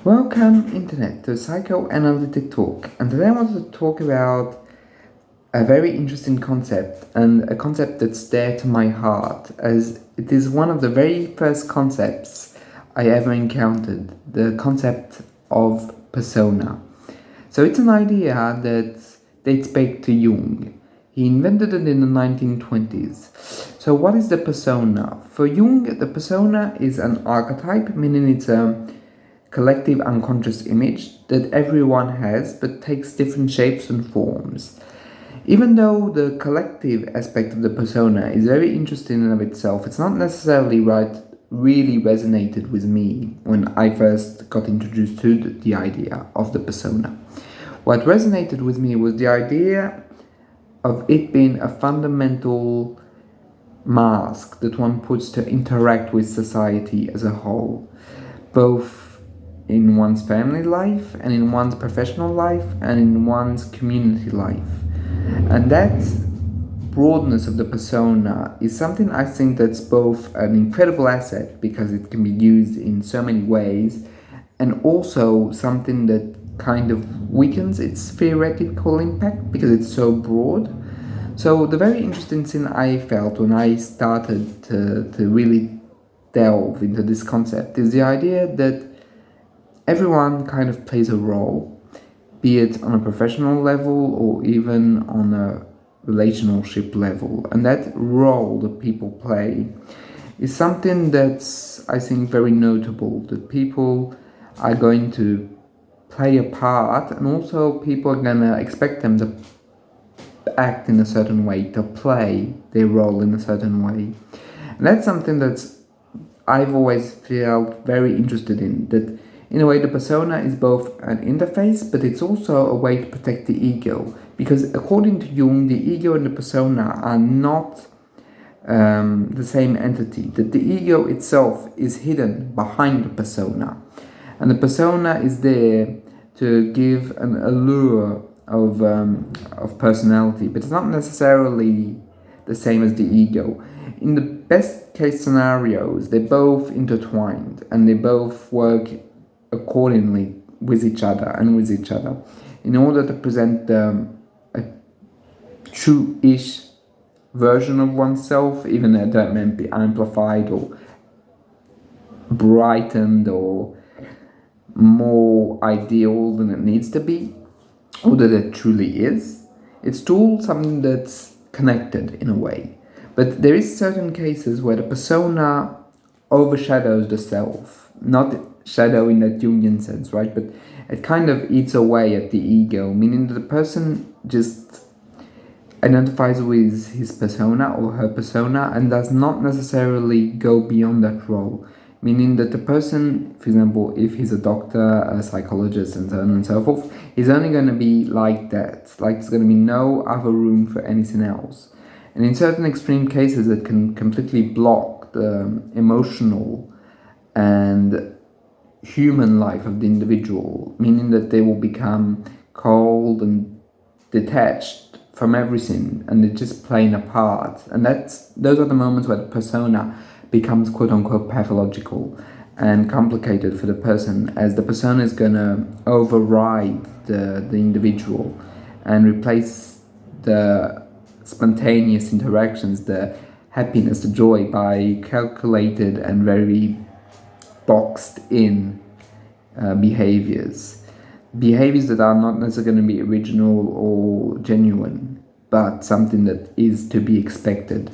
Welcome, Internet, to Psychoanalytic Talk. And today I wanted to talk about a very interesting concept, and a concept that's dear to my heart, as it is one of the very first concepts I ever encountered, the concept of persona. So it's an idea that dates back to Jung. He invented it in the 1920s. So what is the persona? For Jung, the persona is an archetype, meaning it's a collective unconscious image that everyone has but takes different shapes and forms. Even though the collective aspect of the persona is very interesting in of itself, it's not necessarily really resonated with me when I first got introduced to the idea of the persona. What resonated with me was the idea of it being a fundamental mask that one puts to interact with society as a whole, both in one's family life and in one's professional life and in one's community life. And that broadness of the persona is something I think that's both an incredible asset because it can be used in so many ways, and also something that kind of weakens its theoretical impact because it's so broad. So the very interesting thing I felt when I started to really delve into this concept is the idea that everyone kind of plays a role, be it on a professional level or even on a relationship level. And that role that people play is something that's, I think, very notable, that people are going to play a part, and also people are going to expect them to act in a certain way, to play their role in a certain way. And that's something that's I've always felt very interested in, that in a way the persona is both an interface, but it's also a way to protect the ego, because according to Jung, the ego and the persona are not the same entity, that the ego itself is hidden behind the persona, and the persona is there to give an allure of personality, but it's not necessarily the same as the ego. In the best case scenarios, they're both intertwined and they both work accordingly with each other in order to present a true-ish version of oneself, even though that may be amplified or brightened or more ideal than it needs to be, or that it truly is. It's still something that's connected in a way. But there is certain cases where the persona overshadows the self, not shadow in that Jungian sense, right? But it kind of eats away at the ego, meaning that the person just identifies with his persona or her persona and does not necessarily go beyond that role. Meaning that the person, for example, if he's a doctor, a psychologist, and so on and so forth, is only going to be like that. Like there's going to be no other room for anything else. And in certain extreme cases, it can completely block the emotional and human life of the individual, meaning that they will become cold and detached from everything, and they're just playing a part. And those are the moments where the persona becomes quote-unquote pathological and complicated for the person, as the persona is going to override the individual and replace the spontaneous interactions, the happiness, the joy, by calculated and very boxed in behaviors that are not necessarily going to be original or genuine, but something that is to be expected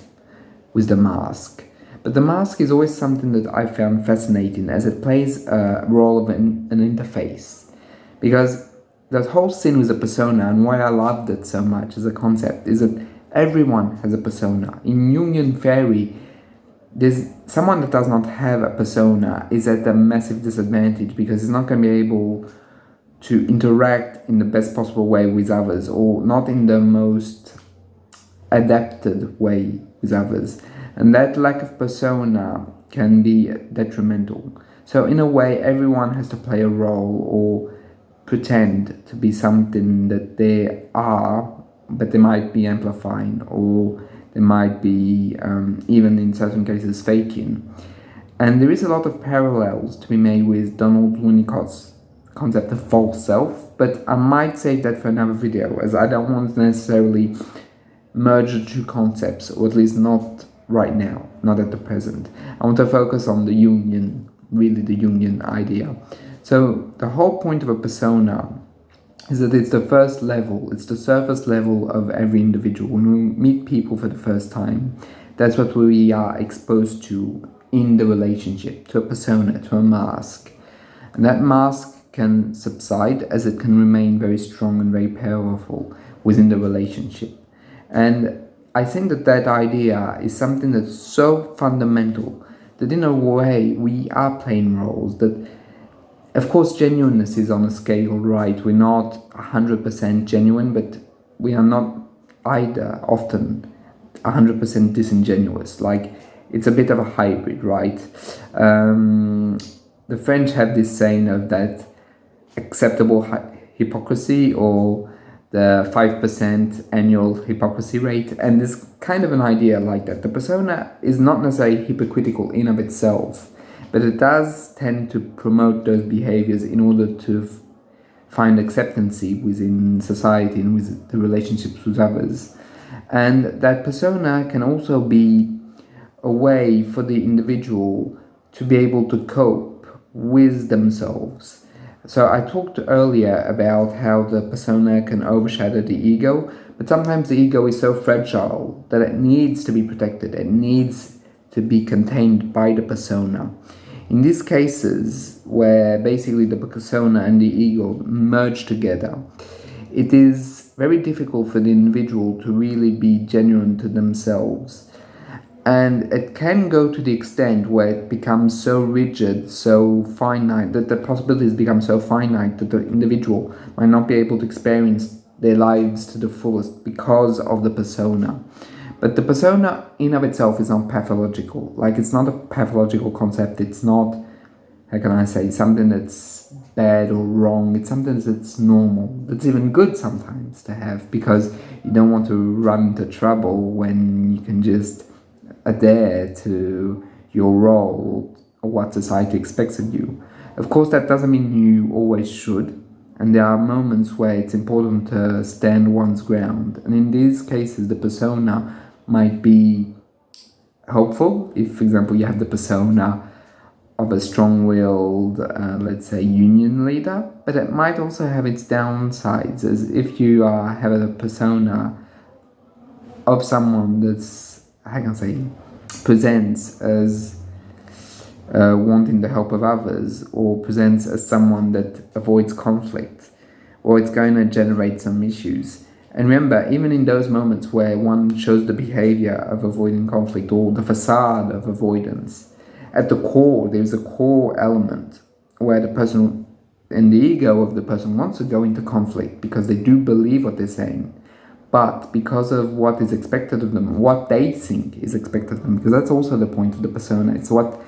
with the mask. But the mask is always something that I found fascinating, as it plays a role of an interface, because that whole scene with the persona, and why I loved it so much as a concept, is that everyone has a persona. In Jungian theory, there's someone that does not have a persona is at a massive disadvantage, because he's not going to be able to interact in the best possible way with others, or not in the most adapted way with others. And that lack of persona can be detrimental. So in a way, everyone has to play a role or pretend to be something that they are, but they might be amplifying, or they might be, even in certain cases, faking. And there is a lot of parallels to be made with Donald Winnicott's concept of false self, but I might save that for another video, as I don't want to necessarily merge the two concepts, or at least not right now, not at the present. I want to focus on the Jungian, really the Jungian idea. So the whole point of a persona is that it's the first level, it's the surface level of every individual. When we meet people for the first time, that's what we are exposed to in the relationship, to a persona, to a mask. And that mask can subside as it can remain very strong and very powerful within the relationship. And I think that that idea is something that's so fundamental that in a way we are playing roles. That, of course, genuineness is on a scale, right? We're not 100% genuine, but we are not either often 100% disingenuous. Like, it's a bit of a hybrid, right? The French have this saying of that acceptable hypocrisy, or the 5% annual hypocrisy rate, and there's kind of an idea like that. The persona is not necessarily hypocritical in of itself, but it does tend to promote those behaviors in order to find acceptance within society and with the relationships with others. And that persona can also be a way for the individual to be able to cope with themselves. So I talked earlier about how the persona can overshadow the ego, but sometimes the ego is so fragile that it needs to be protected, it needs to be contained by the persona. In these cases, where basically the persona and the ego merge together, it is very difficult for the individual to really be genuine to themselves. And it can go to the extent where it becomes so rigid, so finite, that the possibilities become so finite that the individual might not be able to experience their lives to the fullest because of the persona. But the persona in of itself is not pathological. Like, it's not a pathological concept. It's not, how can I say, something that's bad or wrong. It's something that's normal. That's even good sometimes to have, because you don't want to run into trouble when you can just adhere to your role or what society expects of you. Of course, that doesn't mean you always should, and there are moments where it's important to stand one's ground. And in these cases, the persona might be helpful. If, for example, you have the persona of a strong-willed, let's say, union leader, but it might also have its downsides, as if you have a persona of someone that's, how can I say, presents as wanting the help of others, or presents as someone that avoids conflict, or it's going to generate some issues. And remember, even in those moments where one shows the behavior of avoiding conflict, or the facade of avoidance, at the core, there's a core element where the person and the ego of the person wants to go into conflict because they do believe what they're saying. But because of what is expected of them, what they think is expected of them, because that's also the point of the persona. It's what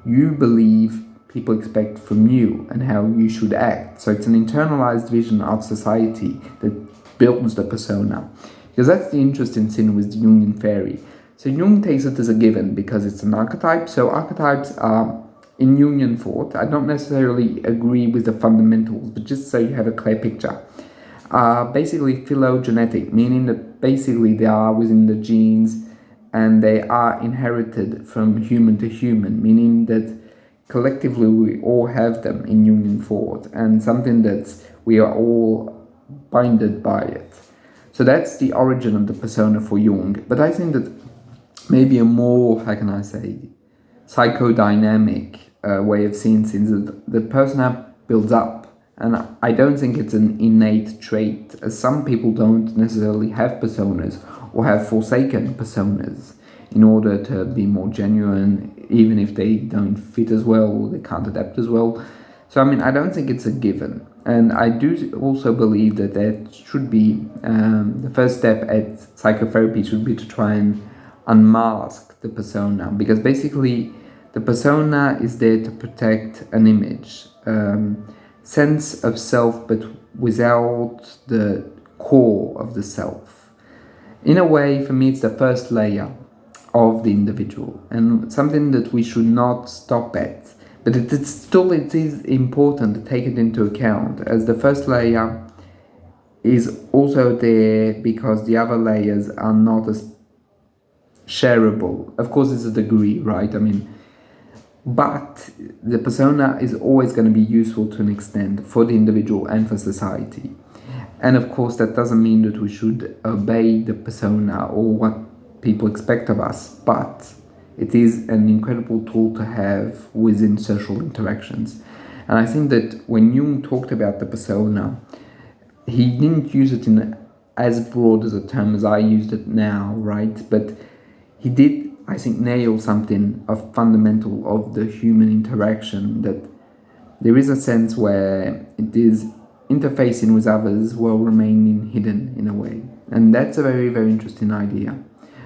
you believe people expect from you and how you should act. So it's an internalized vision of society that builds the persona. Because that's the interesting thing with the Jungian theory. So Jung takes it as a given because it's an archetype. So archetypes are, in Jungian thought, I don't necessarily agree with the fundamentals, but just so you have a clear picture, are basically phylogenetic, meaning that basically they are within the genes and they are inherited from human to human, meaning that collectively we all have them in Jungian thought, and something that we are all binded by it. So that's the origin of the persona for Jung. But I think that maybe a more, how can I say, psychodynamic way of seeing things, that the persona builds up. And I don't think it's an innate trait, as some people don't necessarily have personas or have forsaken personas in order to be more genuine, even if they don't fit as well or they can't adapt as well. So, I mean, I don't think it's a given. And I do also believe that that should be, the first step at psychotherapy should be to try and unmask the persona, because basically the persona is there to protect an image. Sense of self, but without the core of the self. In a way, for me, it's the first layer of the individual, and something that we should not stop at, But it is important to take it into account, as the first layer is also there because the other layers are not as shareable. Of course, it's a degree, right? I mean, but the persona is always going to be useful to an extent for the individual and for society. And of course, that doesn't mean that we should obey the persona or what people expect of us, but it is an incredible tool to have within social interactions. And I think that when Jung talked about the persona, he didn't use it in as broad as a term as I used it now, right? But he did, I think, nail something of fundamental of the human interaction, that there is a sense where it is interfacing with others while remaining hidden in a way. And that's a very, very interesting idea,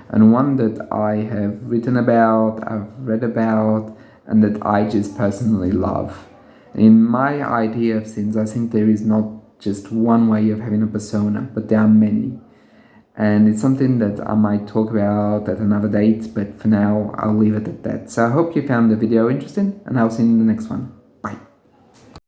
and one that I have written about, I've read about, and that I just personally love. In my idea of things, I think there is not just one way of having a persona, but there are many. And it's something that I might talk about at another date, but for now I'll leave it at that. So I hope you found the video interesting, and I'll see you in the next one.